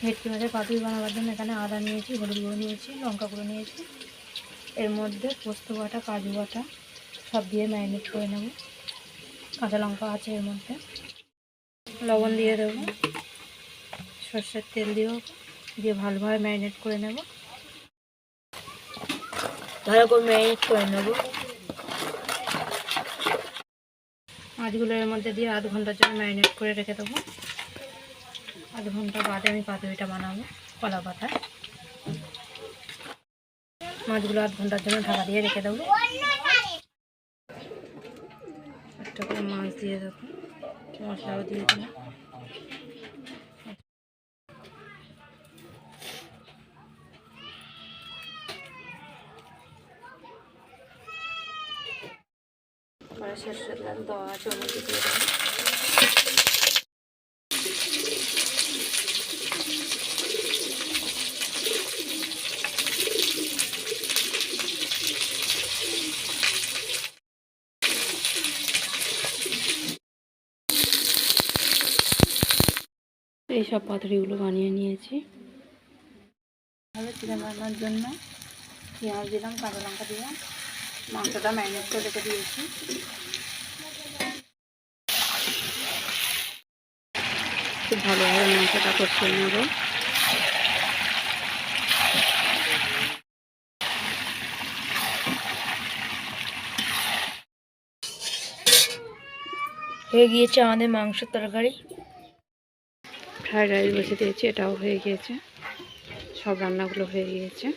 ভেটকি মাছের পাতুরি বানাবার জন্য এখানে আদা নিয়েছি, হলুদ গুঁড়ো নিয়েছি, লঙ্কা গুঁড়ো নিয়েছি। এর মধ্যে পোস্ত বাটা, কাজু বাটা সব দিয়ে ম্যারিনেট করে নেব। কাঁচা লঙ্কা আছে এর মধ্যে। লবণ দিয়ে দেবো, সর্ষের তেল দিয়ে ভালোভাবে ম্যারিনেট করে নেব। ভালো করে ম্যারিনেট করে নেব। মাছগুলো এর মধ্যে দিয়ে আধ ঘন্টার জন্য ম্যারিনেট করে রেখে দেবো। আধ ঘন্টা বাদে আমি পাতুরিটা বানাবো কলা পাতায়। মাছগুলো আধ ঘন্টার জন্য ঢাকা দিয়ে রেখে দেবো। একটা করে মাছ দিয়ে দেবো, মশলাও দিয়ে দেবো। সরষের তেল দেওয়া আছে, ওর মধ্যে দিয়ে দেবো। এইসব পাতুরিগুলো বানিয়ে নিয়েছি। তাহলে চিকেন রান্নার জন্য পেঁয়াজ দিলাম, কাঁচা লঙ্কা দিলাম, মাংসটা ম্যারিনেট করে রেখে দিয়েছি। খুব ভালোভাবে মাংসটা কষিয়ে নেব। হয়ে গিয়েছে আমাদের মাংসের তরকারি। ফ্রাইড রাইস বসে দিয়েছি, এটাও হয়ে গিয়েছে। সব রান্নাগুলো হয়ে গিয়েছে।